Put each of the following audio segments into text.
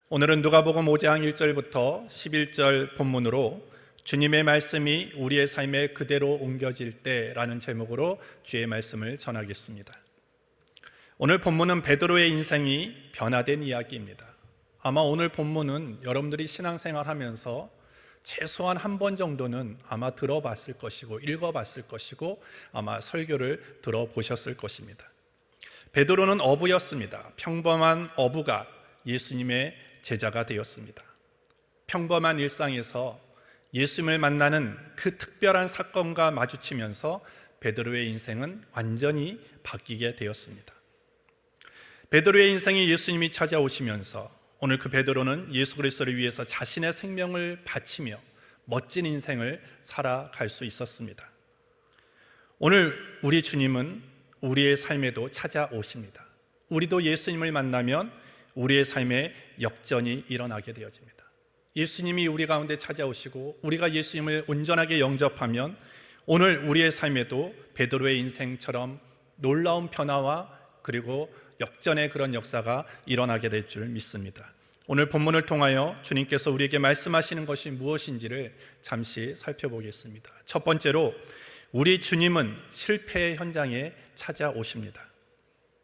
오늘은 누가복음 5장 1절부터 11절 본문으로 주님의 말씀이 우리의 삶에 그대로 옮겨질 때라는 제목으로 주의 말씀을 전하겠습니다. 오늘 본문은 베드로의 인생이 변화된 이야기입니다. 아마 오늘 본문은 여러분들이 신앙생활하면서 최소한 한 번 정도는 아마 들어봤을 것이고 읽어봤을 것이고 아마 설교를 들어보셨을 것입니다. 베드로는 어부였습니다. 평범한 어부가 예수님의 제자가 되었습니다. 평범한 일상에서 예수님을 만나는 그 특별한 사건과 마주치면서 베드로의 인생은 완전히 바뀌게 되었습니다. 베드로의 인생에 예수님이 찾아오시면서 오늘 그 베드로는 예수 그리스도를 위해서 자신의 생명을 바치며 멋진 인생을 살아갈 수 있었습니다. 오늘 우리 주님은 우리의 삶에도 찾아오십니다. 우리도 예수님을 만나면 우리의 삶에 역전이 일어나게 되어집니다. 예수님이 우리 가운데 찾아오시고 우리가 예수님을 온전하게 영접하면 오늘 우리의 삶에도 베드로의 인생처럼 놀라운 변화와 그리고 역전의 그런 역사가 일어나게 될 줄 믿습니다. 오늘 본문을 통하여 주님께서 우리에게 말씀하시는 것이 무엇인지를 잠시 살펴보겠습니다. 첫 번째로 우리 주님은 실패의 현장에 찾아오십니다.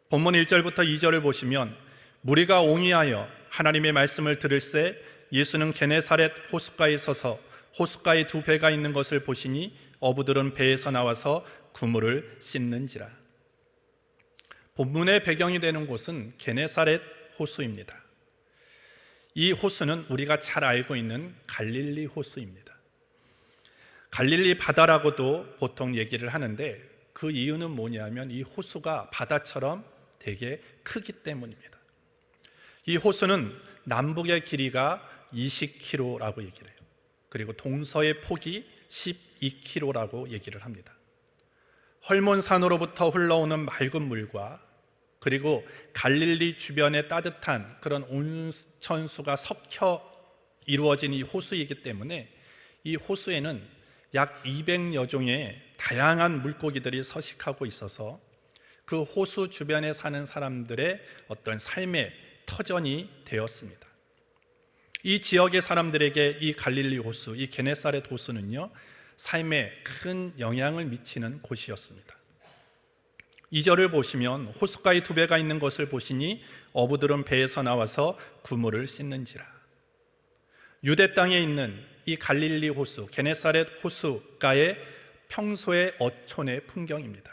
본문 1절부터 2절을 보시면 무리가 옹이하여 하나님의 말씀을 들을새 예수는 게네사렛 호숫가에 서서 호숫가에 두 배가 있는 것을 보시니 어부들은 배에서 나와서 그물을 씻는지라. 본문의 배경이 되는 곳은 게네사렛 호수입니다. 이 호수는 우리가 잘 알고 있는 갈릴리 호수입니다. 갈릴리 바다라고도 보통 얘기를 하는데 그 이유는 뭐냐면 이 호수가 바다처럼 되게 크기 때문입니다. 이 호수는 남북의 길이가 20km라고 얘기를 해요. 그리고 동서의 폭이 12km라고 얘기를 합니다. 헐몬산으로부터 흘러오는 맑은 물과 그리고 갈릴리 주변의 따뜻한 그런 온천수가 섞여 이루어진 이 호수이기 때문에 이 호수에는 약 200여 종의 다양한 물고기들이 서식하고 있어서 그 호수 주변에 사는 사람들의 어떤 삶의 터전이 되었습니다. 이 지역의 사람들에게 이 갈릴리 호수, 이 게네사렛 호수는요, 삶에 큰 영향을 미치는 곳이었습니다. 2절을 보시면 호숫가에 두 배가 있는 것을 보시니 어부들은 배에서 나와서 그물을 씻는지라. 유대 땅에 있는 이 갈릴리 호수, 게네사렛 호수가의 평소의 어촌의 풍경입니다.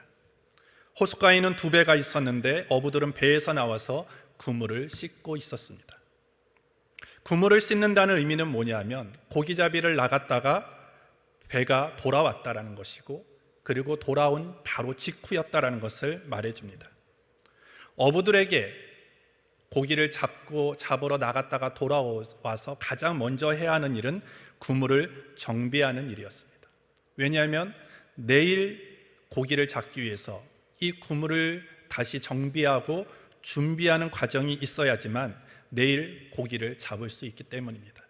호숫가에는 두 배가 있었는데 어부들은 배에서 나와서 그물을 씻고 있었습니다. 그물을 씻는다는 의미는 뭐냐면 고기잡이를 나갔다가 배가 돌아왔다라는 것이고 그리고 돌아온 바로 직후였다라는 것을 말해줍니다. 어부들에게 고기를 잡으러 나갔다가 돌아와서 가장 먼저 해야 하는 일은 그물을 정비하는 일이었습니다. 왜냐하면 내일 고기를 잡기 위해서 이 그물을 다시 정비하고 준비하는 과정이 있어야지만 내일 고기를 잡을 수 있기 때문입니다.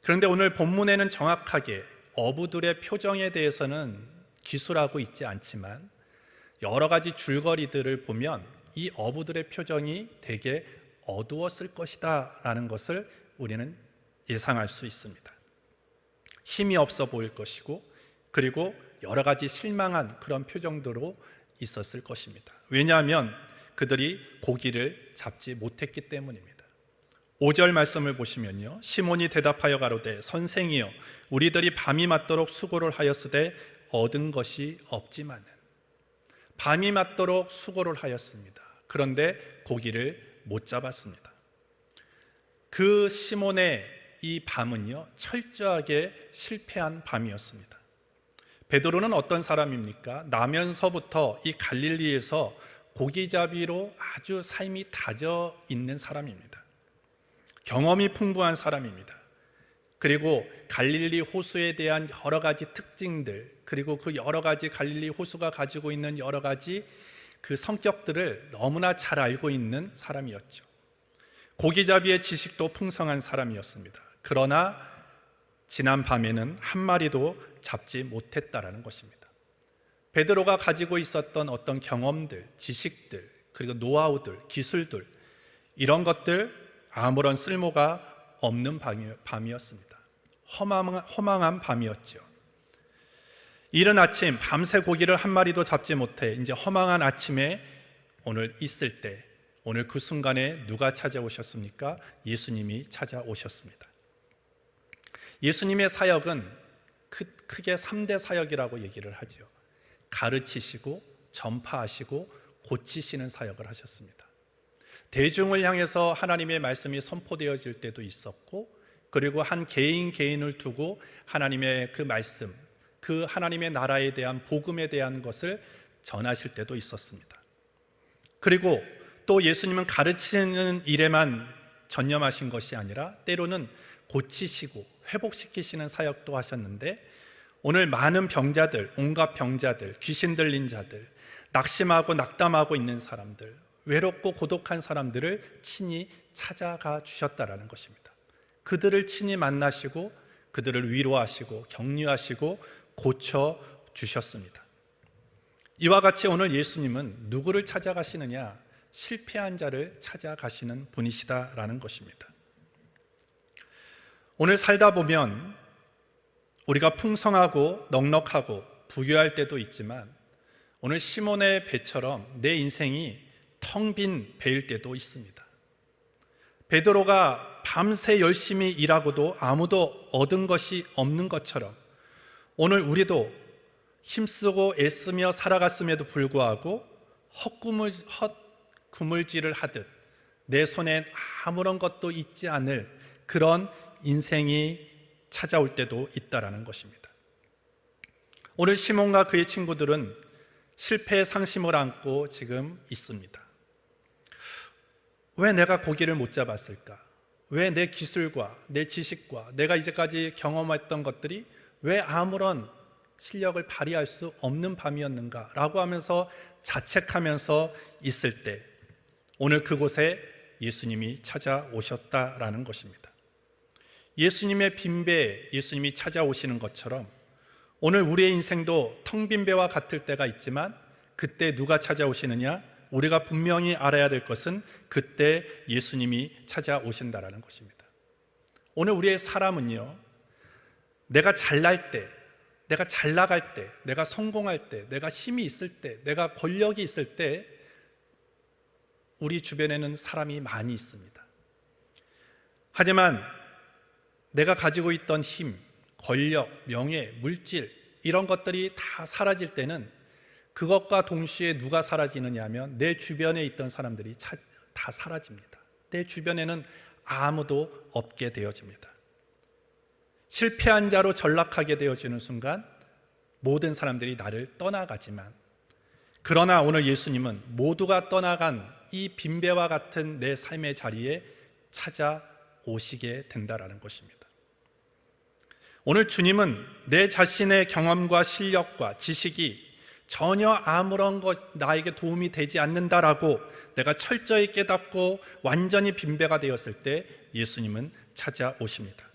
그런데 오늘 본문에는 정확하게 어부들의 표정에 대해서는 기술하고 있지 않지만 여러 가지 줄거리들을 보면 이 어부들의 표정이 되게 어두웠을 것이다 라는 것을 우리는 예상할 수 있습니다. 힘이 없어 보일 것이고 그리고 여러 가지 실망한 그런 표정들로 있었을 것입니다. 왜냐하면 그들이 고기를 잡지 못했기 때문입니다. 5절 말씀을 보시면요, 시몬이 대답하여 가로되 선생이여 우리들이 밤이 맞도록 수고를 하였으되 얻은 것이 없지만은. 밤이 맞도록 수고를 하였습니다. 그런데 고기를 못 잡았습니다. 그 시몬의 이 밤은요, 철저하게 실패한 밤이었습니다. 베드로는 어떤 사람입니까? 나면서부터 이 갈릴리에서 고기잡이로 아주 삶이 다져 있는 사람입니다. 경험이 풍부한 사람입니다. 그리고 갈릴리 호수에 대한 여러 가지 특징들, 그리고 그 여러 가지 갈릴리 호수가 가지고 있는 여러 가지 그 성격들을 너무나 잘 알고 있는 사람이었죠. 고기잡이의 지식도 풍성한 사람이었습니다. 그러나 지난 밤에는 한 마리도 잡지 못했다라는 것입니다. 베드로가 가지고 있었던 어떤 경험들, 지식들, 그리고 노하우들, 기술들, 이런 것들 아무런 쓸모가 없는 밤이었습니다. 허망한 밤이었죠. 이른 아침 밤새 고기를 한 마리도 잡지 못해 이제 허망한 아침에 오늘 있을 때, 오늘 그 순간에 누가 찾아오셨습니까? 예수님이 찾아오셨습니다. 예수님의 사역은 크게 3대 사역이라고 얘기를 하죠. 가르치시고 전파하시고 고치시는 사역을 하셨습니다. 대중을 향해서 하나님의 말씀이 선포되어질 때도 있었고, 그리고 한 개인을 두고 하나님의 그 말씀, 그 하나님의 나라에 대한 복음에 대한 것을 전하실 때도 있었습니다. 그리고 또 예수님은 가르치는 일에만 전념하신 것이 아니라 때로는 고치시고 회복시키시는 사역도 하셨는데, 오늘 많은 병자들, 온갖 병자들, 귀신 들린 자들, 낙심하고 낙담하고 있는 사람들, 외롭고 고독한 사람들을 친히 찾아가 주셨다라는 것입니다. 그들을 친히 만나시고 그들을 위로하시고 격려하시고 고쳐 주셨습니다. 이와 같이 오늘 예수님은 누구를 찾아가시느냐? 실패한 자를 찾아가시는 분이시다라는 것입니다. 오늘 살다 보면 우리가 풍성하고 넉넉하고 부유할 때도 있지만, 오늘 시몬의 배처럼 내 인생이 텅 빈 배일 때도 있습니다. 베드로가 밤새 열심히 일하고도 아무도 얻은 것이 없는 것처럼, 오늘 우리도 힘쓰고 애쓰며 살아갔음에도 불구하고 헛구물질을 하듯 내 손엔 아무런 것도 있지 않을 그런 인생이 찾아올 때도 있다라는 것입니다. 오늘 시몬과 그의 친구들은 실패의 상심을 안고 지금 있습니다. 왜 내가 고기를 못 잡았을까? 왜 내 기술과 내 지식과 내가 이제까지 경험했던 것들이 왜 아무런 실력을 발휘할 수 없는 밤이었는가? 라고 하면서 자책하면서 있을 때, 오늘 그곳에 예수님이 찾아오셨다라는 것입니다. 예수님의 빈배에 예수님이 찾아오시는 것처럼 오늘 우리의 인생도 텅 빈 배와 같을 때가 있지만, 그때 누가 찾아오시느냐? 우리가 분명히 알아야 될 것은 그때 예수님이 찾아오신다라는 것입니다. 오늘 우리의 사람은요, 내가 잘날 때, 내가 잘 나갈 때, 내가 성공할 때, 내가 힘이 있을 때, 내가 권력이 있을 때 우리 주변에는 사람이 많이 있습니다. 하지만 내가 가지고 있던 힘, 권력, 명예, 물질, 이런 것들이 다 사라질 때는 그것과 동시에 누가 사라지느냐 하면 내 주변에 있던 사람들이 다 사라집니다. 내 주변에는 아무도 없게 되어집니다. 실패한 자로 전락하게 되어지는 순간 모든 사람들이 나를 떠나가지만, 그러나 오늘 예수님은 모두가 떠나간 이 빈배와 같은 내 삶의 자리에 찾아오시게 된다라는 것입니다. 오늘 주님은 내 자신의 경험과 실력과 지식이 전혀 아무런 것 나에게 도움이 되지 않는다라고 내가 철저히 깨닫고 완전히 빈배가 되었을 때 예수님은 찾아오십니다.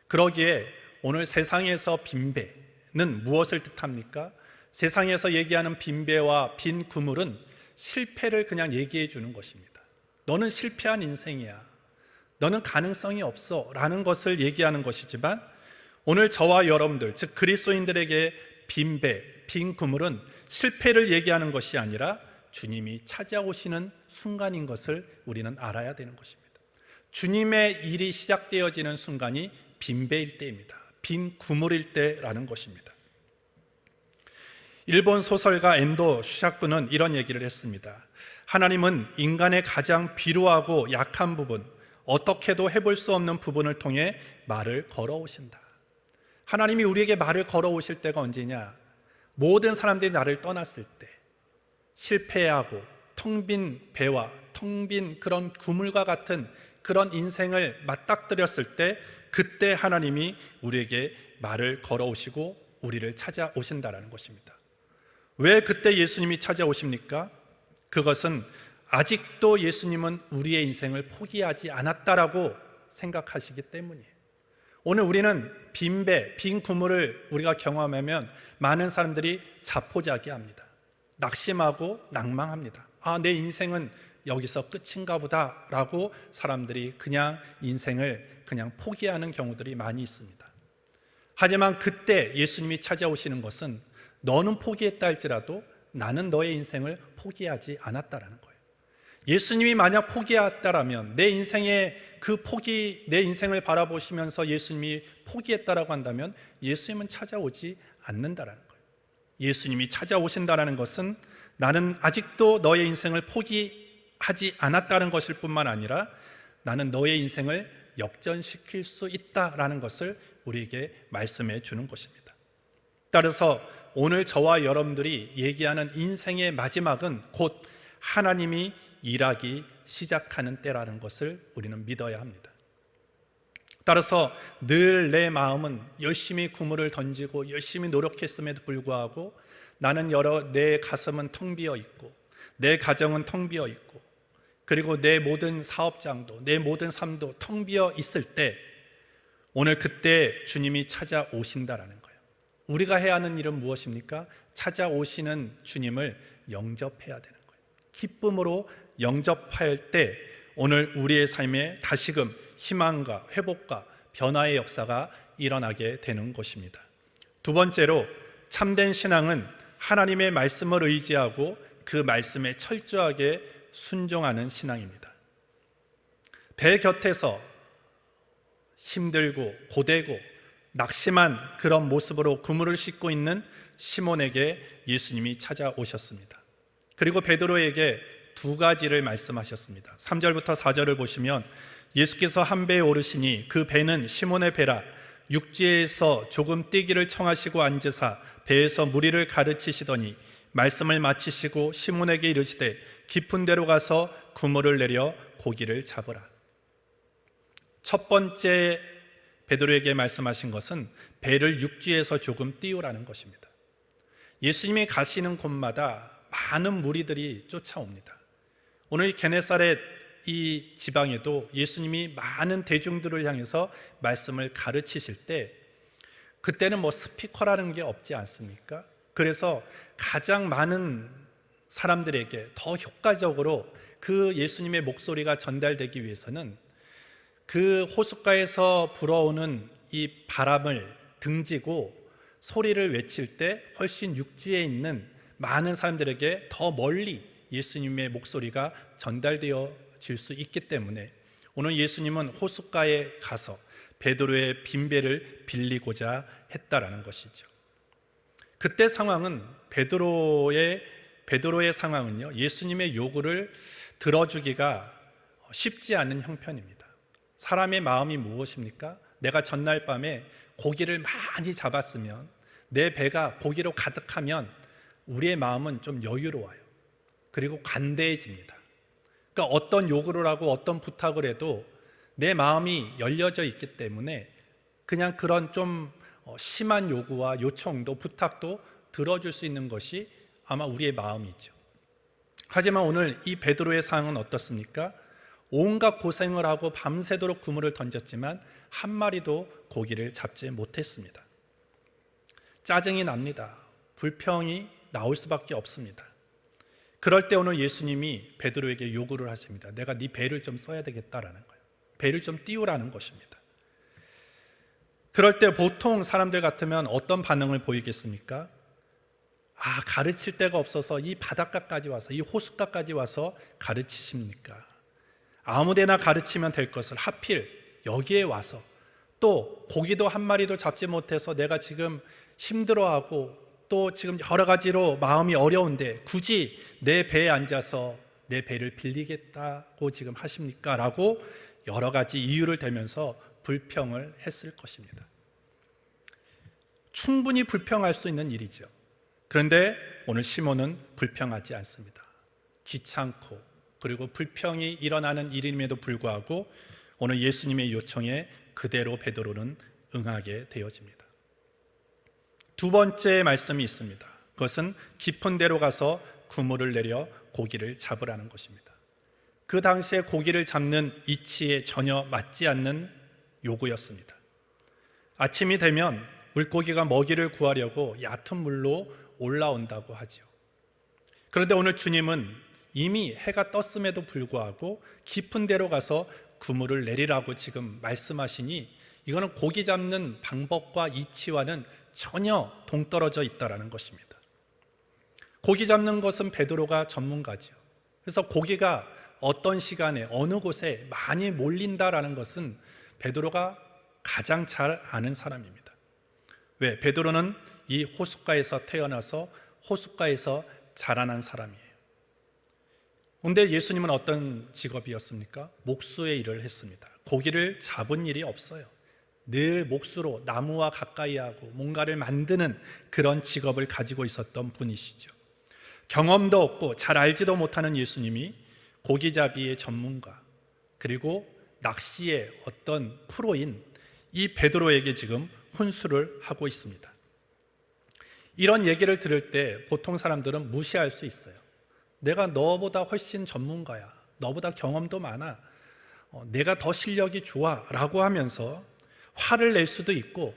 그러기에 오늘 세상에서 빈배는 무엇을 뜻합니까? 세상에서 얘기하는 빈배와 빈 그물은 실패를 그냥 얘기해 주는 것입니다. 너는 실패한 인생이야, 너는 가능성이 없어 라는 것을 얘기하는 것이지만, 오늘 저와 여러분들, 즉 그리스도인들에게 빈배, 빈 그물은 실패를 얘기하는 것이 아니라 주님이 찾아오시는 순간인 것을 우리는 알아야 되는 것입니다. 주님의 일이 시작되어지는 순간이 빈배일 때입니다. 빈 그물일 때라는 것입니다. 일본 소설가 엔도 슈샤쿠는 이런 얘기를 했습니다. 하나님은 인간의 가장 비루하고 약한 부분, 어떻게도 해볼 수 없는 부분을 통해 말을 걸어오신다. 하나님이 우리에게 말을 걸어오실 때가 언제냐? 모든 사람들이 나를 떠났을 때, 실패하고 텅 빈 배와 텅 빈 그런 그물과 같은 그런 인생을 맞닥뜨렸을 때, 그때 하나님이 우리에게 말을 걸어오시고 우리를 찾아오신다라는 것입니다. 왜 그때 예수님이 찾아오십니까? 그것은 아직도 예수님은 우리의 인생을 포기하지 않았다라고 생각하시기 때문이에요. 오늘 우리는 빈배, 빈 그물을 우리가 경험하면 많은 사람들이 자포자기합니다. 낙심하고 낭망합니다. 내 인생은 여기서 끝인가 보다라고 사람들이 그냥 인생을 그냥 포기하는 경우들이 많이 있습니다. 하지만 그때 예수님이 찾아오시는 것은 너는 포기했다 할지라도 나는 너의 인생을 포기하지 않았다라는 거예요. 예수님이 만약 포기했다라면 내 인생의 내 인생을 바라보시면서 예수님이 포기했다라고 한다면 예수님은 찾아오지 않는다라는 거예요. 예수님이 찾아오신다라는 것은 나는 아직도 너의 인생을 포기하지 않았다는 것일 뿐만 아니라 나는 너의 인생을 역전시킬 수 있다라는 것을 우리에게 말씀해 주는 것입니다. 따라서 오늘 저와 여러분들이 얘기하는 인생의 마지막은 곧 하나님이 일하기 시작하는 때라는 것을 우리는 믿어야 합니다. 따라서 늘 내 마음은 열심히 구물을 던지고 열심히 노력했음에도 불구하고 나는 내 가슴은 텅 비어 있고 내 가정은 텅 비어 있고 그리고 내 모든 사업장도 내 모든 삶도 텅 비어 있을 때 오늘 그때 주님이 찾아오신다라는 거예요. 우리가 해야 하는 일은 무엇입니까? 찾아오시는 주님을 영접해야 되는 거예요. 기쁨으로 영접할 때 오늘 우리의 삶에 다시금 희망과 회복과 변화의 역사가 일어나게 되는 것입니다. 두 번째로 참된 신앙은 하나님의 말씀을 의지하고 그 말씀에 철저하게 순종하는 신앙입니다. 배 곁에서 힘들고 고되고 낙심한 그런 모습으로 그물을 씻고 있는 시몬에게 예수님이 찾아오셨습니다. 그리고 베드로에게 두 가지를 말씀하셨습니다. 3절부터 4절을 보시면 예수께서 한 배에 오르시니 그 배는 시몬의 배라 육지에서 조금 뛰기를 청하시고 앉으사 배에서 무리를 가르치시더니 말씀을 마치시고 시몬에게 이르시되 깊은 데로 가서 그물을 내려 고기를 잡으라. 첫 번째 베드로에게 말씀하신 것은 배를 육지에서 조금 띄우라는 것입니다. 예수님이 가시는 곳마다 많은 무리들이 쫓아옵니다. 오늘 게네사렛 이 지방에도 예수님이 많은 대중들을 향해서 말씀을 가르치실 때 그때는 스피커라는 게 없지 않습니까? 그래서 가장 많은 사람들에게 더 효과적으로 그 예수님의 목소리가 전달되기 위해서는 그 호숫가에서 불어오는 이 바람을 등지고 소리를 외칠 때 훨씬 육지에 있는 많은 사람들에게 더 멀리 예수님의 목소리가 전달되어질 수 있기 때문에 오늘 예수님은 호숫가에 가서 베드로의 빈배를 빌리고자 했다라는 것이죠. 그때 상황은 베드로의 상황은요, 예수님의 요구를 들어주기가 쉽지 않은 형편입니다. 사람의 마음이 무엇입니까? 내가 전날 밤에 고기를 많이 잡았으면 내 배가 고기로 가득하면 우리의 마음은 좀 여유로워요. 그리고 관대해집니다. 그러니까 어떤 요구를 하고 어떤 부탁을 해도 내 마음이 열려져 있기 때문에 그냥 그런 좀 심한 요구와 요청도 부탁도 들어줄 수 있는 것이 아마 우리의 마음이죠. 하지만 오늘 이 베드로의 상황은 어떻습니까? 온갖 고생을 하고 밤새도록 그물을 던졌지만 한 마리도 고기를 잡지 못했습니다. 짜증이 납니다. 불평이 나올 수밖에 없습니다. 그럴 때 오늘 예수님이 베드로에게 요구를 하십니다. 내가 네 배를 좀 써야 되겠다라는 거예요. 배를 좀 띄우라는 것입니다. 그럴 때 보통 사람들 같으면 어떤 반응을 보이겠습니까? 가르칠 데가 없어서 이 바닷가까지 와서 이 호숫가까지 와서 가르치십니까? 아무데나 가르치면 될 것을 하필 여기에 와서 또 고기도 한 마리도 잡지 못해서 내가 지금 힘들어하고 또 지금 여러 가지로 마음이 어려운데 굳이 내 배에 앉아서 내 배를 빌리겠다고 지금 하십니까? 라고 여러 가지 이유를 대면서 불평을 했을 것입니다. 충분히 불평할 수 있는 일이죠. 그런데 오늘 시몬은 불평하지 않습니다. 귀찮고 그리고 불평이 일어나는 일임에도 불구하고 오늘 예수님의 요청에 그대로 베드로는 응하게 되어집니다. 두 번째 말씀이 있습니다. 그것은 깊은 데로 가서 그물을 내려 고기를 잡으라는 것입니다. 그 당시에 고기를 잡는 이치에 전혀 맞지 않는 요구였습니다. 아침이 되면 물고기가 먹이를 구하려고 얕은 물로 올라온다고 하죠. 그런데 오늘 주님은 이미 해가 떴음에도 불구하고 깊은 데로 가서 그물을 내리라고 지금 말씀하시니 이거는 고기 잡는 방법과 이치와는 전혀 동떨어져 있다라는 것입니다. 고기 잡는 것은 베드로가 전문가죠. 그래서 고기가 어떤 시간에 어느 곳에 많이 몰린다라는 것은 베드로가 가장 잘 아는 사람입니다. 왜? 베드로는 이 호숫가에서 태어나서 호숫가에서 자라난 사람이에요. 그런데 예수님은 어떤 직업이었습니까? 목수의 일을 했습니다. 고기를 잡은 일이 없어요. 늘 목수로 나무와 가까이 하고 뭔가를 만드는 그런 직업을 가지고 있었던 분이시죠. 경험도 없고 잘 알지도 못하는 예수님이 고기잡이의 전문가 그리고 낚시의 어떤 프로인 이 베드로에게 지금 훈수를 하고 있습니다. 이런 얘기를 들을 때 보통 사람들은 무시할 수 있어요. 내가 너보다 훨씬 전문가야. 너보다 경험도 많아. 내가 더 실력이 좋아 라고 하면서 화를 낼 수도 있고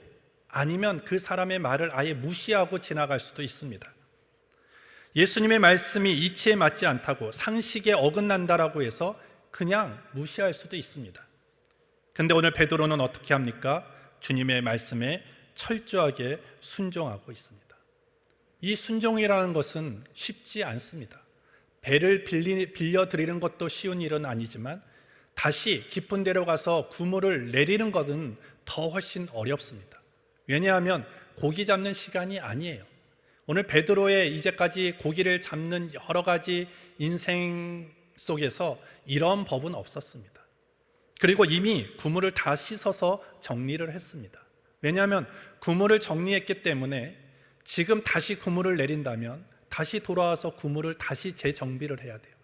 아니면 그 사람의 말을 아예 무시하고 지나갈 수도 있습니다. 예수님의 말씀이 이치에 맞지 않다고 상식에 어긋난다라고 해서 그냥 무시할 수도 있습니다. 근데 오늘 베드로는 어떻게 합니까? 주님의 말씀에 철저하게 순종하고 있습니다. 이 순종이라는 것은 쉽지 않습니다. 배를 빌려드리는 것도 쉬운 일은 아니지만 다시 깊은 데로 가서 그물을 내리는 것은 더 훨씬 어렵습니다. 왜냐하면 고기 잡는 시간이 아니에요. 오늘 베드로의 이제까지 고기를 잡는 여러 가지 인생 속에서 이런 법은 없었습니다. 그리고 이미 그물을 다 씻어서 정리를 했습니다. 왜냐하면 그물을 정리했기 때문에 지금 다시 그물을 내린다면 다시 돌아와서 그물을 다시 재정비를 해야 돼요.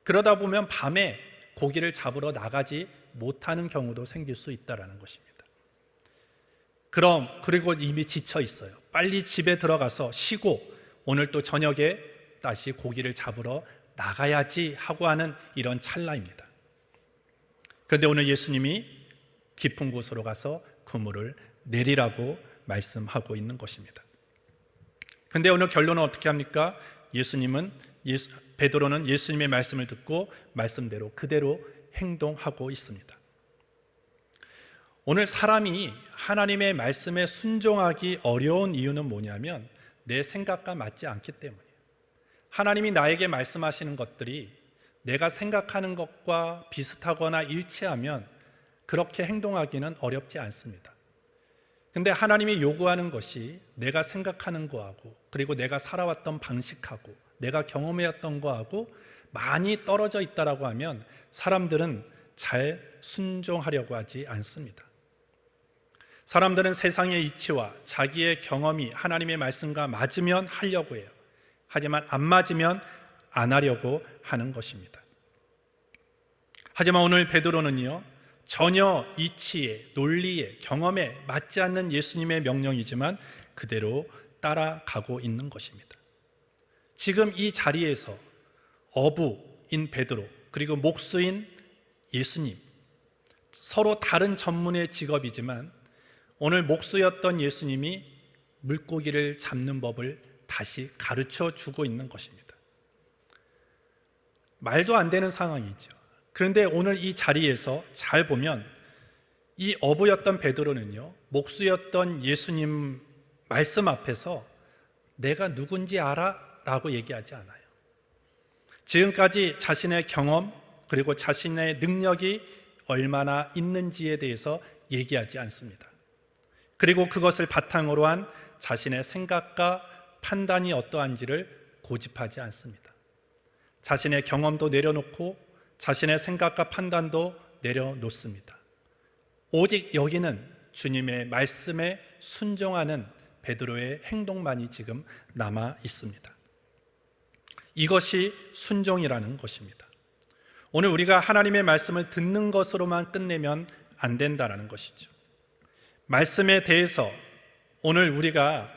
그러다 보면 밤에 고기를 잡으러 나가지 못하는 경우도 생길 수 있다는 것입니다. 그리고 이미 지쳐 있어요. 빨리 집에 들어가서 쉬고 오늘 또 저녁에 다시 고기를 잡으러 나가야지 하고 하는 이런 찰나입니다. 그런데 오늘 예수님이 깊은 곳으로 가서 그물을 내리라고 말씀하고 있는 것입니다. 그런데 오늘 결론은 어떻게 합니까? 베드로는 예수님의 말씀을 듣고 말씀대로 그대로 행동하고 있습니다. 오늘 사람이 하나님의 말씀에 순종하기 어려운 이유는 뭐냐면 내 생각과 맞지 않기 때문이에요. 하나님이 나에게 말씀하시는 것들이 내가 생각하는 것과 비슷하거나 일치하면 그렇게 행동하기는 어렵지 않습니다. 근데 하나님이 요구하는 것이 내가 생각하는 거하고 그리고 내가 살아왔던 방식하고 내가 경험해왔던 거하고 많이 떨어져 있다라고 하면 사람들은 잘 순종하려고 하지 않습니다. 사람들은 세상의 이치와 자기의 경험이 하나님의 말씀과 맞으면 하려고 해요. 하지만 안 맞으면 안 하려고 하는 것입니다. 하지만 오늘 베드로는요, 전혀 이치에, 논리에, 경험에 맞지 않는 예수님의 명령이지만 그대로 따라가고 있는 것입니다. 지금 이 자리에서 어부인 베드로 그리고 목수인 예수님, 서로 다른 전문의 직업이지만 오늘 목수였던 예수님이 물고기를 잡는 법을 다시 가르쳐 주고 있는 것입니다. 말도 안 되는 상황이죠. 그런데 오늘 이 자리에서 잘 보면 이 어부였던 베드로는요, 목수였던 예수님 말씀 앞에서 내가 누군지 알아? 라고 얘기하지 않아요. 지금까지 자신의 경험 그리고 자신의 능력이 얼마나 있는지에 대해서 얘기하지 않습니다. 그리고 그것을 바탕으로 한 자신의 생각과 판단이 어떠한지를 고집하지 않습니다. 자신의 경험도 내려놓고 자신의 생각과 판단도 내려놓습니다. 오직 여기는 주님의 말씀에 순종하는 베드로의 행동만이 지금 남아 있습니다. 이것이 순종이라는 것입니다. 오늘 우리가 하나님의 말씀을 듣는 것으로만 끝내면 안 된다는 것이죠. 말씀에 대해서 오늘 우리가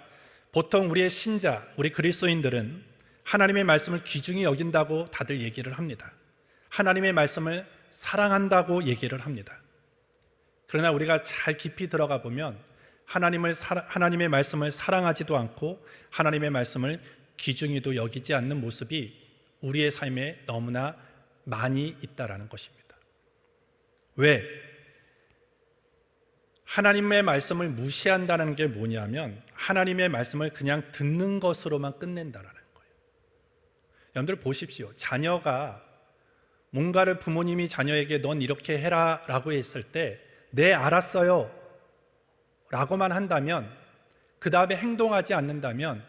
보통 우리의 신자, 우리 그리스도인들은 하나님의 말씀을 귀중히 여긴다고 다들 얘기를 합니다. 하나님의 말씀을 사랑한다고 얘기를 합니다. 그러나 우리가 잘 깊이 들어가 보면 하나님의 말씀을 사랑하지도 않고 하나님의 말씀을 귀중히도 여기지 않는 모습이 우리의 삶에 너무나 많이 있다라는 것입니다. 왜? 하나님의 말씀을 무시한다는 게 뭐냐면 하나님의 말씀을 그냥 듣는 것으로만 끝낸다라는 거예요. 여러분들 보십시오. 자녀가 뭔가를 부모님이 자녀에게 넌 이렇게 해라 라고 했을 때 네 알았어요 라고만 한다면, 그 다음에 행동하지 않는다면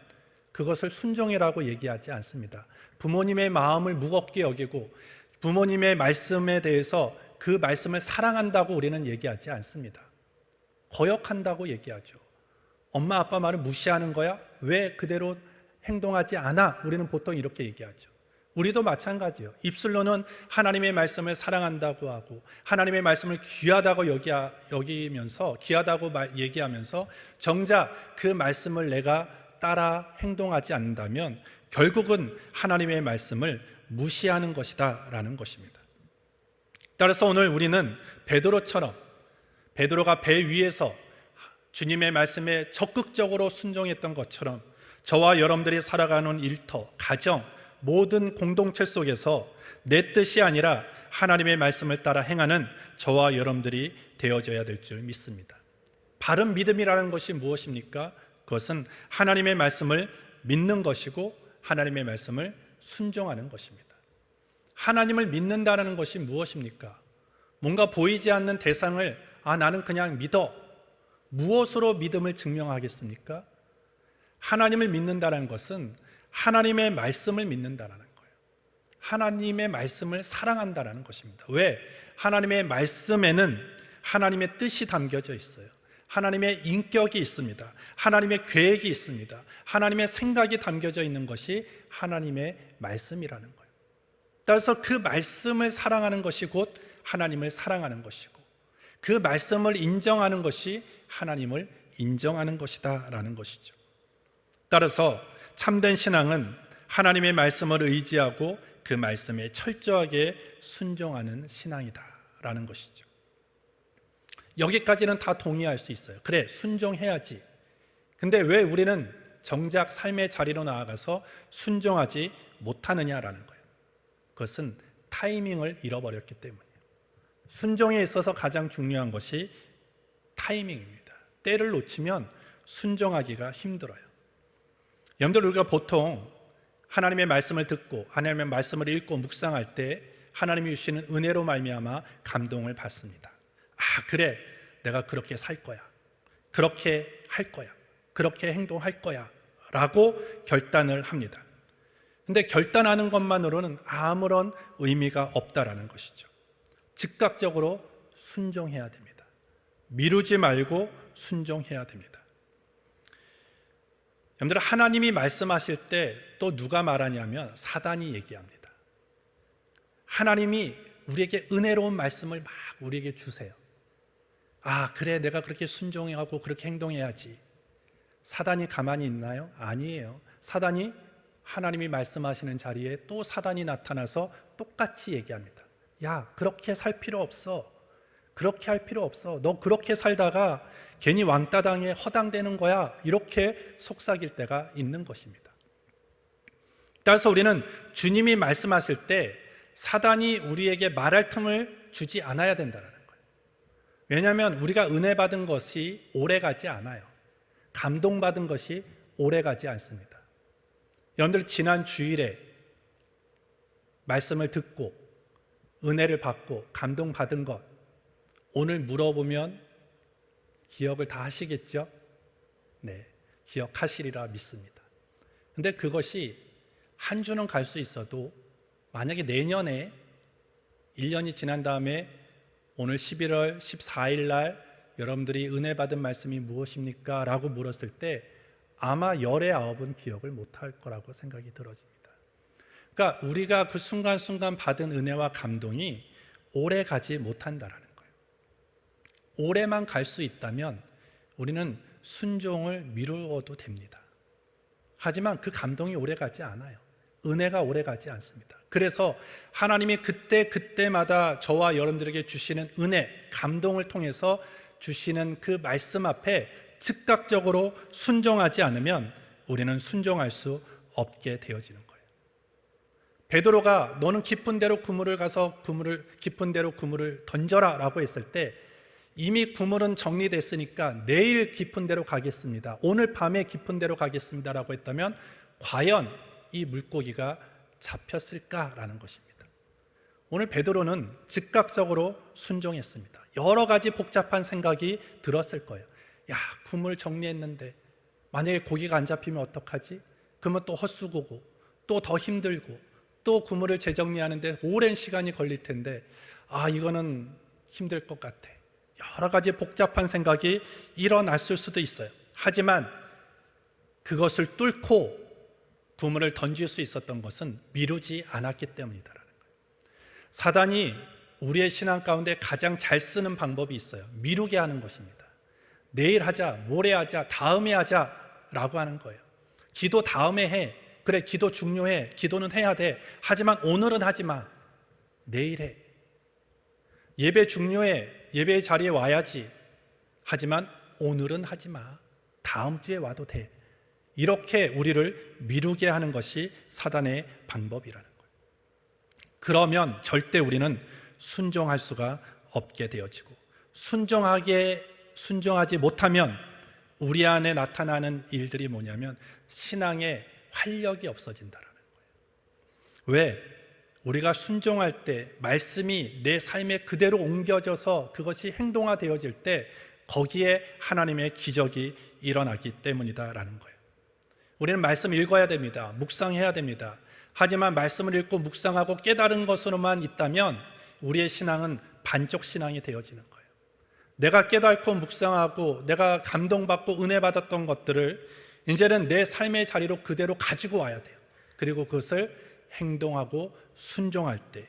그것을 순종이라고 얘기하지 않습니다. 부모님의 마음을 무겁게 여기고 부모님의 말씀에 대해서 그 말씀을 사랑한다고 우리는 얘기하지 않습니다. 거역한다고 얘기하죠. 엄마 아빠 말을 무시하는 거야? 왜 그대로 행동하지 않아? 우리는 보통 이렇게 얘기하죠. 우리도 마찬가지예요. 입술로는 하나님의 말씀을 사랑한다고 하고 하나님의 말씀을 귀하다고 여기면서 귀하다고 얘기하면서 정작 그 말씀을 내가 따라 행동하지 않는다면 결국은 하나님의 말씀을 무시하는 것이다 라는 것입니다. 따라서 오늘 우리는 베드로처럼, 베드로가 배 위에서 주님의 말씀에 적극적으로 순종했던 것처럼 저와 여러분들이 살아가는 일터, 가정, 모든 공동체 속에서 내 뜻이 아니라 하나님의 말씀을 따라 행하는 저와 여러분들이 되어져야 될 줄 믿습니다. 바른 믿음이라는 것이 무엇입니까? 그것은 하나님의 말씀을 믿는 것이고 하나님의 말씀을 순종하는 것입니다. 하나님을 믿는다는 것이 무엇입니까? 뭔가 보이지 않는 대상을 나는 그냥 믿어. 무엇으로 믿음을 증명하겠습니까? 하나님을 믿는다는 것은 하나님의 말씀을 믿는다는 거예요. 하나님의 말씀을 사랑한다는 것입니다. 왜? 하나님의 말씀에는 하나님의 뜻이 담겨져 있어요. 하나님의 인격이 있습니다. 하나님의 계획이 있습니다. 하나님의 생각이 담겨져 있는 것이 하나님의 말씀이라는 거예요. 따라서 그 말씀을 사랑하는 것이 곧 하나님을 사랑하는 것이고 그 말씀을 인정하는 것이 하나님을 인정하는 것이다 라는 것이죠. 따라서 참된 신앙은 하나님의 말씀을 의지하고 그 말씀에 철저하게 순종하는 신앙이다 라는 것이죠. 여기까지는 다 동의할 수 있어요. 그래, 순종해야지. 근데 왜 우리는 정작 삶의 자리로 나아가서 순종하지 못하느냐라는 거예요. 그것은 타이밍을 잃어버렸기 때문이에요. 순종에 있어서 가장 중요한 것이 타이밍입니다. 때를 놓치면 순종하기가 힘들어요. 여러분들, 우리가 보통 하나님의 말씀을 듣고 하나님의 말씀을 읽고 묵상할 때 하나님이 주시는 은혜로 말미암아 감동을 받습니다. 그래, 내가 그렇게 살 거야, 그렇게 할 거야, 그렇게 행동할 거야 라고 결단을 합니다. 근데 결단하는 것만으로는 아무런 의미가 없다라는 것이죠. 즉각적으로 순종해야 됩니다. 미루지 말고 순종해야 됩니다. 여러분들, 하나님이 말씀하실 때 또 누가 말하냐면 사단이 얘기합니다. 하나님이 우리에게 은혜로운 말씀을 막 우리에게 주세요. 그래, 내가 그렇게 순종하고 그렇게 행동해야지. 사단이 가만히 있나요? 아니에요. 사단이 하나님이 말씀하시는 자리에 또 사단이 나타나서 똑같이 얘기합니다. 야, 그렇게 살 필요 없어. 그렇게 할 필요 없어. 너 그렇게 살다가 괜히 왕따 당해 허당되는 거야. 이렇게 속삭일 때가 있는 것입니다. 따라서 우리는 주님이 말씀하실 때 사단이 우리에게 말할 틈을 주지 않아야 된다는 거예요. 왜냐하면 우리가 은혜 받은 것이 오래가지 않아요. 감동받은 것이 오래가지 않습니다. 여러분들, 지난 주일에 말씀을 듣고 은혜를 받고 감동받은 것 오늘 물어보면 기억을 다 하시겠죠? 네, 기억하시리라 믿습니다. 근데 그것이 한 주는 갈 수 있어도 만약에 내년에 1년이 지난 다음에 오늘 11월 14일 날 여러분들이 은혜 받은 말씀이 무엇입니까? 라고 물었을 때 아마 열의 9은 기억을 못할 거라고 생각이 들어집니다. 그러니까 우리가 그 순간순간 받은 은혜와 감동이 오래 가지 못한다라는 거예요. 오래만 갈 수 있다면 우리는 순종을 미루어도 됩니다. 하지만 그 감동이 오래 가지 않아요. 은혜가 오래 가지 않습니다. 그래서 하나님이 그때마다 저와 여러분들에게 주시는 은혜, 감동을 통해서 주시는 그 말씀 앞에 즉각적으로 순종하지 않으면 우리는 순종할 수 없게 되어지는 거예요. 베드로가 너는 깊은 데로 그물을 가서 깊은 데로 그물을 던져라 라고 했을 때 이미 그물은 정리됐으니까 내일 깊은 데로 가겠습니다, 오늘 밤에 깊은 데로 가겠습니다 라고 했다면 과연 이 물고기가 잡혔을까라는 것입니다. 오늘 베드로는 즉각적으로 순종했습니다. 여러 가지 복잡한 생각이 들었을 거예요. 야, 그물 정리했는데 만약에 고기가 안 잡히면 어떡하지? 그러면 또 헛수고고 또 더 힘들고 또 그물을 재정리하는데 오랜 시간이 걸릴 텐데 이거는 힘들 것 같아. 여러 가지 복잡한 생각이 일어났을 수도 있어요. 하지만 그것을 뚫고 그물을 던질 수 있었던 것은 미루지 않았기 때문이다라는 거예요. 사단이 우리의 신앙 가운데 가장 잘 쓰는 방법이 있어요. 미루게 하는 것입니다. 내일 하자, 모레 하자, 다음에 하자 라고 하는 거예요. 기도 다음에 해. 그래, 기도 중요해. 기도는 해야 돼. 하지만 오늘은 하지 마. 내일 해. 예배 중요해. 예배의 자리에 와야지. 하지만 오늘은 하지 마. 다음 주에 와도 돼. 이렇게 우리를 미루게 하는 것이 사단의 방법이라는 거예요. 그러면 절대 우리는 순종할 수가 없게 되어지고, 순종하지 못하면 우리 안에 나타나는 일들이 뭐냐면 신앙의 활력이 없어진다는 거예요. 왜? 우리가 순종할 때 말씀이 내 삶에 그대로 옮겨져서 그것이 행동화되어질 때 거기에 하나님의 기적이 일어나기 때문이다라는 거예요. 우리는 말씀 읽어야 됩니다. 묵상해야 됩니다. 하지만 말씀을 읽고 묵상하고 깨달은 것으로만 있다면 우리의 신앙은 반쪽 신앙이 되어지는 거예요. 내가 깨닫고 묵상하고 내가 감동받고 은혜 받았던 것들을 이제는 내 삶의 자리로 그대로 가지고 와야 돼요. 그리고 그것을 행동하고 순종할 때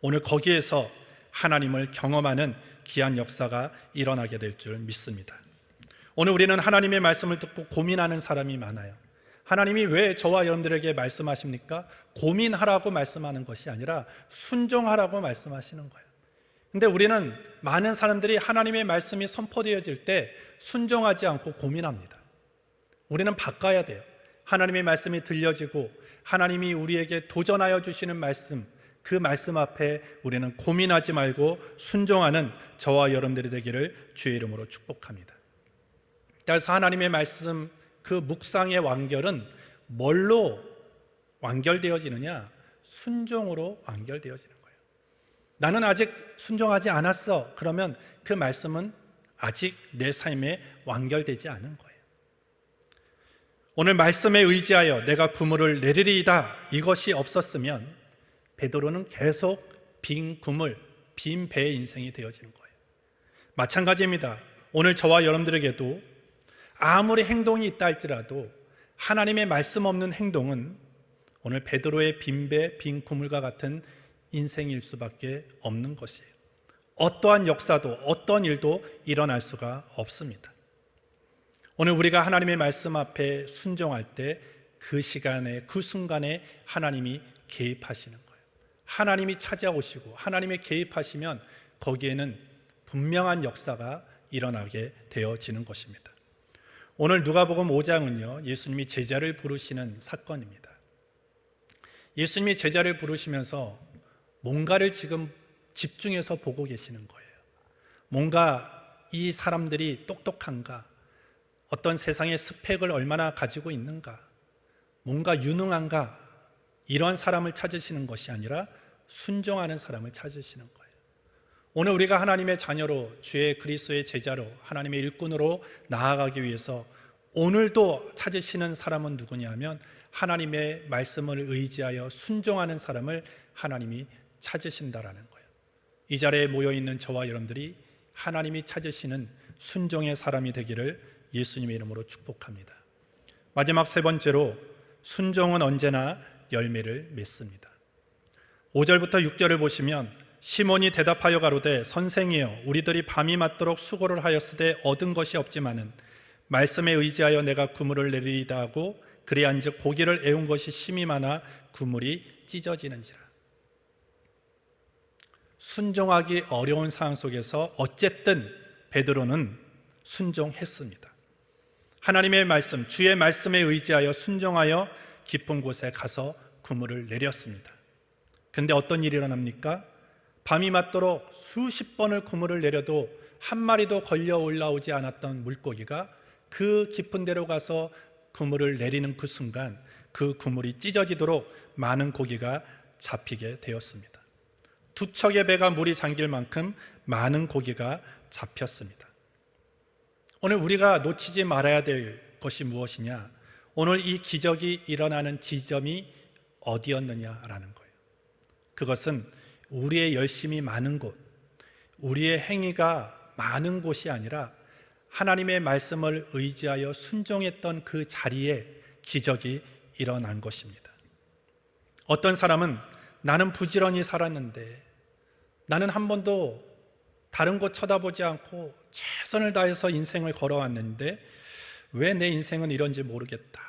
오늘 거기에서 하나님을 경험하는 귀한 역사가 일어나게 될 줄 믿습니다. 오늘 우리는 하나님의 말씀을 듣고 고민하는 사람이 많아요. 하나님이 왜 저와 여러분들에게 말씀하십니까? 고민하라고 말씀하는 것이 아니라 순종하라고 말씀하시는 거예요. 근데 우리는 많은 사람들이 하나님의 말씀이 선포되어질 때 순종하지 않고 고민합니다. 우리는 바꿔야 돼요. 하나님의 말씀이 들려지고 하나님이 우리에게 도전하여 주시는 말씀, 그 말씀 앞에 우리는 고민하지 말고 순종하는 저와 여러분들이 되기를 주의 이름으로 축복합니다. 그래서 하나님의 말씀, 그 묵상의 완결은 뭘로 완결되어지느냐? 순종으로 완결되어지는 거예요. 나는 아직 순종하지 않았어. 그러면 그 말씀은 아직 내 삶에 완결되지 않은 거예요. 오늘 말씀에 의지하여 내가 그물을 내리리이다, 이것이 없었으면 베드로는 계속 빈 그물, 빈 배의 인생이 되어지는 거예요. 마찬가지입니다. 오늘 저와 여러분들에게도 아무리 행동이 있다 할지라도 하나님의 말씀 없는 행동은 오늘 베드로의 빈 배, 빈 그물과 같은 인생일 수밖에 없는 것이에요. 어떠한 역사도 어떤 일도 일어날 수가 없습니다. 오늘 우리가 하나님의 말씀 앞에 순종할 때 그 시간에, 그 순간에 하나님이 개입하시는 거예요. 하나님이 찾아오시고 하나님이 개입하시면 거기에는 분명한 역사가 일어나게 되어지는 것입니다. 오늘 누가복음 5장은요, 예수님이 제자를 부르시는 사건입니다. 예수님이 제자를 부르시면서 뭔가를 지금 집중해서 보고 계시는 거예요. 뭔가 이 사람들이 똑똑한가? 어떤 세상의 스펙을 얼마나 가지고 있는가? 뭔가 유능한가? 이러한 사람을 찾으시는 것이 아니라 순종하는 사람을 찾으시는 거예요. 오늘 우리가 하나님의 자녀로, 주의 그리스도의 제자로, 하나님의 일꾼으로 나아가기 위해서 오늘도 찾으시는 사람은 누구냐 하면 하나님의 말씀을 의지하여 순종하는 사람을 하나님이 찾으신다라는 거예요. 이 자리에 모여있는 저와 여러분들이 하나님이 찾으시는 순종의 사람이 되기를 예수님의 이름으로 축복합니다. 마지막 세 번째로, 순종은 언제나 열매를 맺습니다. 5절부터 6절을 보시면 시몬이 대답하여 가로되 선생이여, 우리들이 밤이 맞도록 수고를 하였으되 얻은 것이 없지만은 말씀에 의지하여 내가 그물을 내리리이다 하고 그리한즉 고기를 애운 것이 심이 많아 그물이 찢어지는지라. 순종하기 어려운 상황 속에서 어쨌든 베드로는 순종했습니다. 하나님의 말씀, 주의 말씀에 의지하여 순종하여 깊은 곳에 가서 그물을 내렸습니다. 근데 어떤 일이 일어납니까? 밤이 맞도록 수십 번을 그물을 내려도 한 마리도 걸려 올라오지 않았던 물고기가 그 깊은 데로 가서 그물을 내리는 그 순간 그 그물이 찢어지도록 많은 고기가 잡히게 되었습니다. 두 척의 배가 물이 잠길 만큼 많은 고기가 잡혔습니다. 오늘 우리가 놓치지 말아야 될 것이 무엇이냐? 오늘 이 기적이 일어나는 지점이 어디였느냐라는 거예요. 그것은 우리의 열심이 많은 곳, 우리의 행위가 많은 곳이 아니라 하나님의 말씀을 의지하여 순종했던 그 자리에 기적이 일어난 것입니다. 어떤 사람은 나는 부지런히 살았는데, 나는 한 번도 다른 곳 쳐다보지 않고 최선을 다해서 인생을 걸어왔는데 왜 내 인생은 이런지 모르겠다.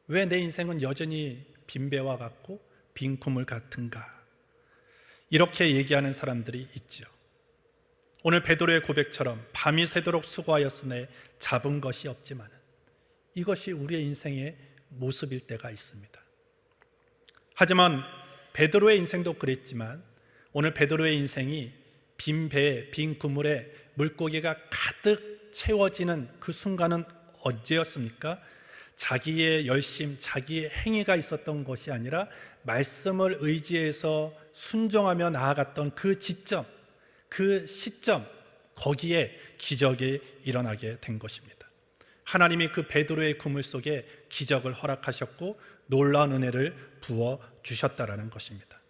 왜 내 인생은 여전히 빈배와 같고 빈 그물 같은가? 이렇게 얘기하는 사람들이 있죠. 오늘 베드로의 고백처럼 밤이 새도록 수고하였으나 잡은 것이 없지만 이것이 우리의 인생의 모습일 때가 있습니다. 하지만 베드로의 인생도 그랬지만 오늘 베드로의 인생이 빈 배에, 빈 그물에 물고기가 가득 채워지는 그 순간은 언제였습니까? 자기의 열심, 자기의 행위가 있었던 것이 아니라 말씀을 의지해서 순종하며 나아갔던 그 지점, 그 시점, 거기에 기적이 일어나게 된 것입니다. 하나님이 그 베드로의 그물 속에 기적을 허락하셨고 놀라운 은혜를 부어주셨다라는 것입니다.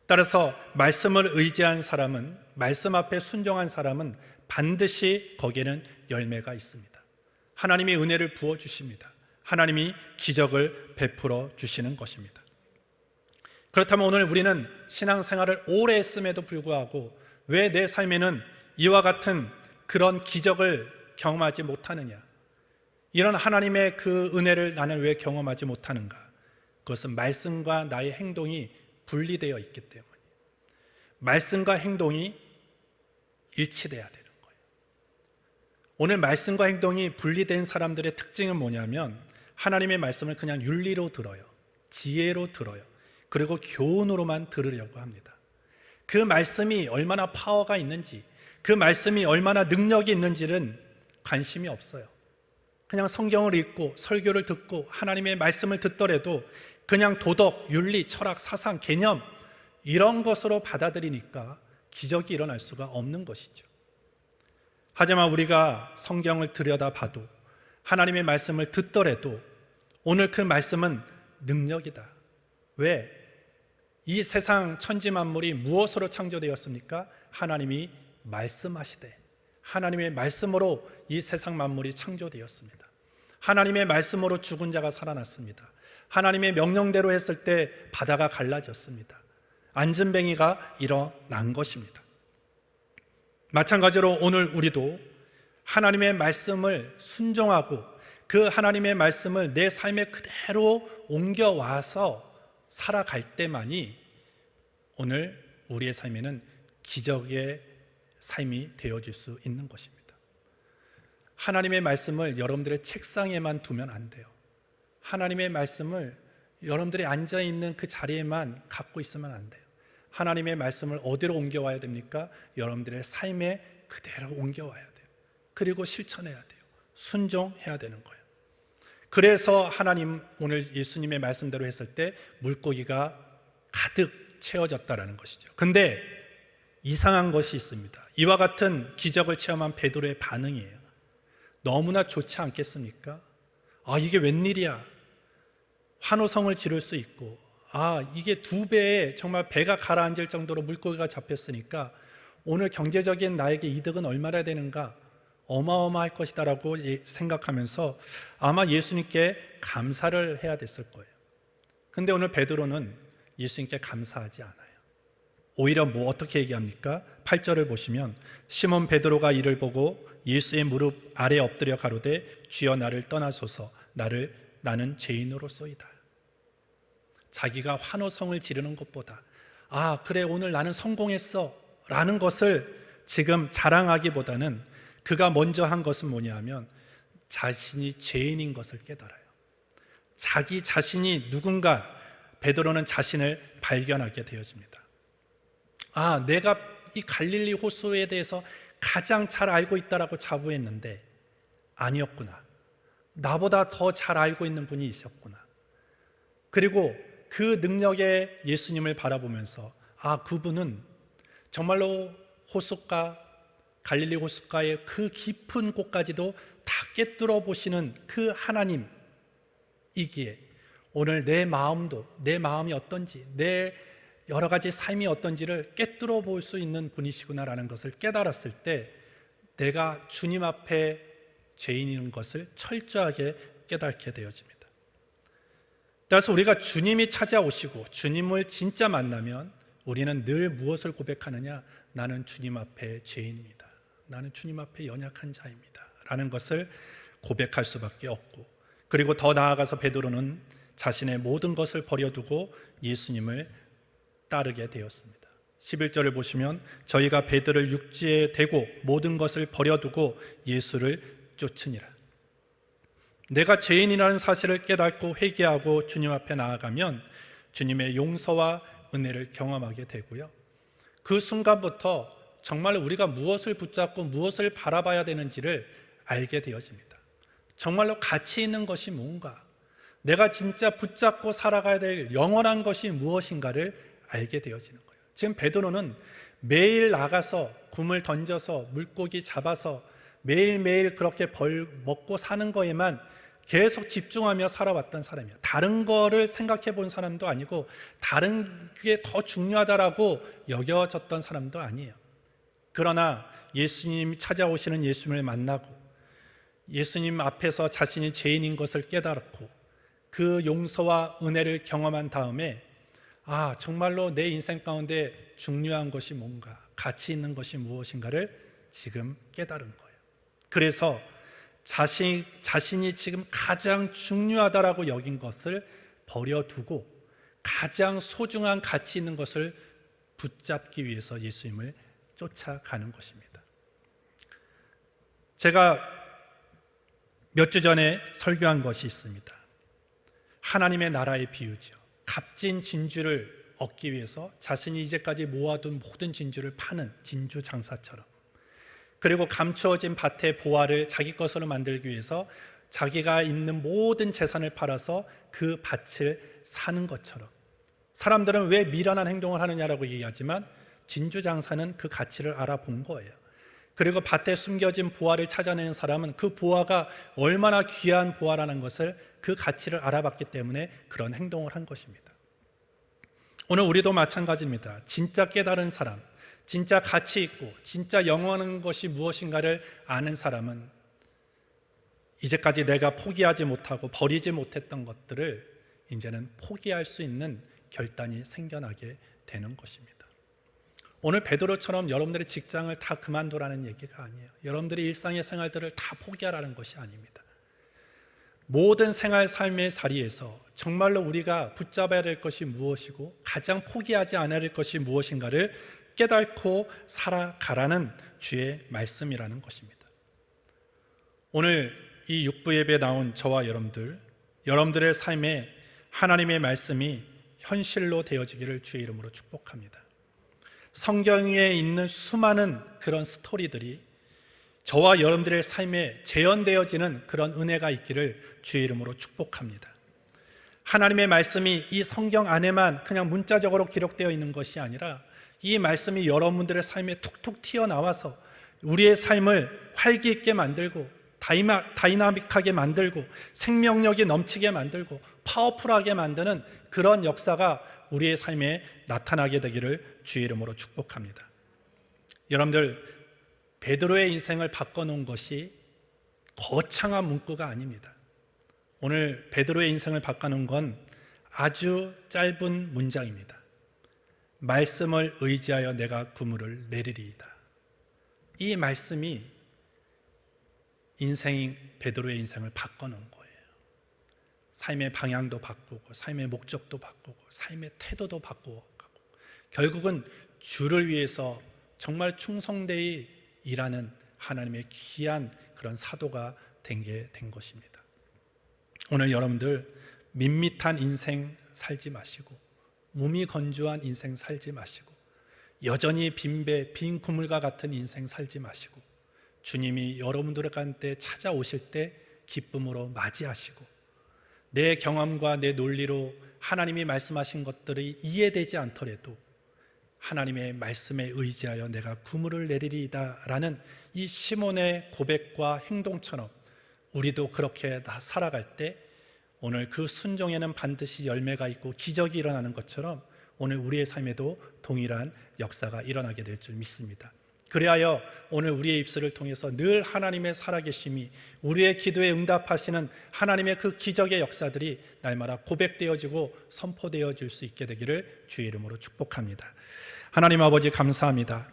따라서 말씀을 의지한 사람은, 말씀 앞에 순종한 사람은 반드시 거기에는 열매가 있습니다. 하나님이 은혜를 부어주십니다. 하나님이 기적을 베풀어 주시는 것입니다. 그렇다면 오늘 우리는 신앙생활을 오래 했음에도 불구하고 왜 내 삶에는 이와 같은 그런 기적을 경험하지 못하느냐? 이런 하나님의 그 은혜를 나는 왜 경험하지 못하는가? 그것은 말씀과 나의 행동이 분리되어 있기 때문에, 말씀과 행동이 일치돼야 되는 거예요. 오늘 말씀과 행동이 분리된 사람들의 특징은 뭐냐면 하나님의 말씀을 그냥 윤리로 들어요. 지혜로 들어요. 그리고 교훈으로만 들으려고 합니다. 그 말씀이 얼마나 파워가 있는지, 그 말씀이 얼마나 능력이 있는지는 관심이 없어요. 그냥 성경을 읽고 설교를 듣고 하나님의 말씀을 듣더라도 그냥 도덕, 윤리, 철학, 사상, 개념 이런 것으로 받아들이니까 기적이 일어날 수가 없는 것이죠. 하지만 우리가 성경을 들여다봐도 하나님의 말씀을 듣더라도 오늘 그 말씀은 능력이다. 왜? 이 세상 천지 만물이 무엇으로 창조되었습니까? 하나님이 말씀하시되 하나님의 말씀으로 이 세상 만물이 창조되었습니다. 하나님의 말씀으로 죽은 자가 살아났습니다. 하나님의 명령대로 했을 때 바다가 갈라졌습니다. 안전뱅이가 일어난 것입니다. 마찬가지로 오늘 우리도 하나님의 말씀을 순종하고 그 하나님의 말씀을 내 삶에 그대로 옮겨와서 살아갈 때만이 오늘 우리의 삶에는 기적의 삶이 되어질 수 있는 것입니다. 하나님의 말씀을 여러분들의 책상에만 두면 안 돼요. 하나님의 말씀을 여러분들이 앉아있는 그 자리에만 갖고 있으면 안 돼요. 하나님의 말씀을 어디로 옮겨와야 됩니까? 여러분들의 삶에 그대로 옮겨와야 돼요. 그리고 실천해야 돼요. 순종해야 되는 거예요. 그래서 하나님 오늘 예수님의 말씀대로 했을 때 물고기가 가득 채워졌다라는 것이죠. 근데 이상한 것이 있습니다. 이와 같은 기적을 체험한 베드로의 반응이에요. 너무나 좋지 않겠습니까? 이게 웬일이야. 환호성을 지를 수 있고 이게 2배에 정말 배가 가라앉을 정도로 물고기가 잡혔으니까 오늘 경제적인 나에게 이득은 얼마나 되는가? 어마어마할 것이다 라고 생각하면서 아마 예수님께 감사를 해야 됐을 거예요. 근데 오늘 베드로는 예수님께 감사하지 않아요. 오히려 어떻게 얘기합니까? 8절을 보시면 시몬 베드로가 이를 보고 예수의 무릎 아래 엎드려 가로되 주여 나를 떠나소서 나는 죄인으로소이다. 자기가 환호성을 지르는 것보다 그래 오늘 나는 성공했어 라는 것을 지금 자랑하기보다는 그가 먼저 한 것은 뭐냐면 자신이 죄인인 것을 깨달아요. 자기 자신이 누군가 베드로는 자신을 발견하게 되어집니다. 아, 내가 이 갈릴리 호수에 대해서 가장 잘 알고 있다라고 자부했는데 아니었구나. 나보다 더 잘 알고 있는 분이 있었구나. 그리고 그 능력의 예수님을 바라보면서 아, 그분은 정말로 호숫가, 갈릴리 호숫가의 그 깊은 곳까지도 다 꿰뚫어 보시는 그 하나님이기에 오늘 내 마음이 어떤지, 내 여러 가지 삶이 어떤지를 꿰뚫어 볼 수 있는 분이시구나라는 것을 깨달았을 때 내가 주님 앞에 죄인인 것을 철저하게 깨닫게 되어집니다. 따라서 우리가 주님이 찾아오시고 주님을 진짜 만나면 우리는 늘 무엇을 고백하느냐? 나는 주님 앞에 죄인입니다. 나는 주님 앞에 연약한 자입니다. 라는 것을 고백할 수밖에 없고, 그리고 더 나아가서 베드로는 자신의 모든 것을 버려두고 예수님을 따르게 되었습니다. 11절을 보시면 저희가 베드로를 육지에 대고 모든 것을 버려두고 예수를 쫓으니라. 내가 죄인이라는 사실을 깨닫고 회개하고 주님 앞에 나아가면 주님의 용서와 은혜를 경험하게 되고요, 그 순간부터 정말 우리가 무엇을 붙잡고 무엇을 바라봐야 되는지를 알게 되어집니다. 정말로 가치 있는 것이 뭔가, 내가 진짜 붙잡고 살아가야 될 영원한 것이 무엇인가를 알게 되어지는 거예요. 지금 베드로는 매일 나가서 굼을 던져서 물고기 잡아서 매일매일 그렇게 벌 먹고 사는 거에만 계속 집중하며 살아왔던 사람이에요. 다른 거를 생각해 본 사람도 아니고 다른 게 더 중요하다라고 여겨졌던 사람도 아니에요. 그러나 예수님이 찾아오시는 예수님을 만나고 예수님 앞에서 자신이 죄인인 것을 깨달았고 그 용서와 은혜를 경험한 다음에 아, 정말로 내 인생 가운데 중요한 것이 뭔가, 가치 있는 것이 무엇인가를 지금 깨달은 거예요. 그래서 자신이 지금 가장 중요하다라고 여긴 것을 버려두고 가장 소중한 가치 있는 것을 붙잡기 위해서 예수님을 쫓아가는 것입니다. 제가 몇 주 전에 설교한 것이 있습니다. 하나님의 나라의 비유죠. 값진 진주를 얻기 위해서 자신이 이제까지 모아둔 모든 진주를 파는 진주 장사처럼, 그리고 감추어진 밭의 보화를 자기 것으로 만들기 위해서 자기가 있는 모든 재산을 팔아서 그 밭을 사는 것처럼, 사람들은 왜 미련한 행동을 하느냐라고 얘기하지만 진주 장사는 그 가치를 알아본 거예요. 그리고 밭에 숨겨진 보화를 찾아내는 사람은 그 보화가 얼마나 귀한 보화라는 것을, 그 가치를 알아봤기 때문에 그런 행동을 한 것입니다. 오늘 우리도 마찬가지입니다. 진짜 깨달은 사람, 진짜 가치 있고 진짜 영원한 것이 무엇인가를 아는 사람은 이제까지 내가 포기하지 못하고 버리지 못했던 것들을 이제는 포기할 수 있는 결단이 생겨나게 되는 것입니다. 오늘 베드로처럼 여러분들의 직장을 다 그만두라는 얘기가 아니에요. 여러분들의 일상의 생활들을 다 포기하라는 것이 아닙니다. 모든 생활 삶의 자리에서 정말로 우리가 붙잡아야 될 것이 무엇이고 가장 포기하지 않아야 될 것이 무엇인가를 깨닫고 살아가라는 주의 말씀이라는 것입니다. 오늘 이 육부 예배에 나온 저와 여러분들의 삶에 하나님의 말씀이 현실로 되어지기를 주의 이름으로 축복합니다. 성경에 있는 수많은 그런 스토리들이 저와 여러분들의 삶에 재현되어지는 그런 은혜가 있기를 주의 이름으로 축복합니다. 하나님의 말씀이 이 성경 안에만 그냥 문자적으로 기록되어 있는 것이 아니라 이 말씀이 여러분들의 삶에 툭툭 튀어나와서 우리의 삶을 활기 있게 만들고 다이나믹하게 만들고 생명력이 넘치게 만들고 파워풀하게 만드는 그런 역사가 우리의 삶에 나타나게 되기를 주의 이름으로 축복합니다. 여러분들, 베드로의 인생을 바꿔놓은 것이 거창한 문구가 아닙니다. 오늘 베드로의 인생을 바꿔놓은 건 아주 짧은 문장입니다. 말씀을 의지하여 내가 그물을 내리리이다. 이 말씀이 베드로의 인생을 바꿔놓은 거예요. 삶의 방향도 바꾸고 삶의 목적도 바꾸고 삶의 태도도 바꾸고 결국은 주를 위해서 정말 충성되이 일하는 하나님의 귀한 그런 사도가 된 것입니다. 오늘 여러분들 밋밋한 인생 살지 마시고 몸이 건조한 인생 살지 마시고 여전히 빈배, 빈 구물과 같은 인생 살지 마시고 주님이 여러분들 가운데 찾아오실 때 기쁨으로 맞이하시고 내 경험과 내 논리로 하나님이 말씀하신 것들이 이해되지 않더라도 하나님의 말씀에 의지하여 내가 그물을 내리리이다 라는 이 시몬의 고백과 행동처럼 우리도 그렇게 살아갈 때 오늘 그 순종에는 반드시 열매가 있고 기적이 일어나는 것처럼 오늘 우리의 삶에도 동일한 역사가 일어나게 될 줄 믿습니다. 그리하여 오늘 우리의 입술을 통해서 늘 하나님의 살아계심이 우리의 기도에 응답하시는 하나님의 그 기적의 역사들이 날마다 고백되어지고 선포되어질 수 있게 되기를 주의 이름으로 축복합니다. 하나님 아버지 감사합니다.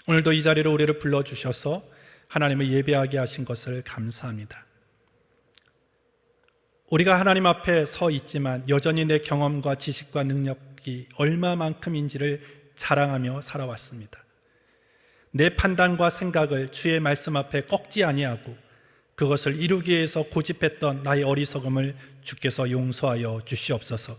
오늘도 이 자리로 우리를 불러주셔서 하나님을 예배하게 하신 것을 감사합니다. 우리가 하나님 앞에 서 있지만 여전히 내 경험과 지식과 능력이 얼마만큼인지를 자랑하며 살아왔습니다. 내 판단과 생각을 주의 말씀 앞에 꺾지 아니하고 그것을 이루기 위해서 고집했던 나의 어리석음을 주께서 용서하여 주시옵소서.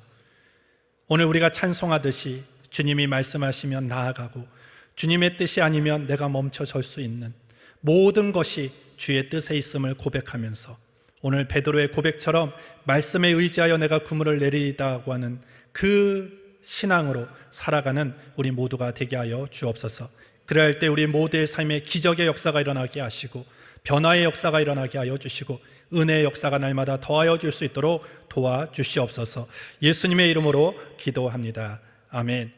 오늘 우리가 찬송하듯이 주님이 말씀하시면 나아가고 주님의 뜻이 아니면 내가 멈춰설 수 있는 모든 것이 주의 뜻에 있음을 고백하면서 오늘 베드로의 고백처럼 말씀에 의지하여 내가 그물을 내리리다고 하는 그 신앙으로 살아가는 우리 모두가 되게 하여 주옵소서. 그럴 때 우리 모두의 삶에 기적의 역사가 일어나게 하시고 변화의 역사가 일어나게 하여 주시고 은혜의 역사가 날마다 더하여 줄 수 있도록 도와주시옵소서. 예수님의 이름으로 기도합니다. 아멘.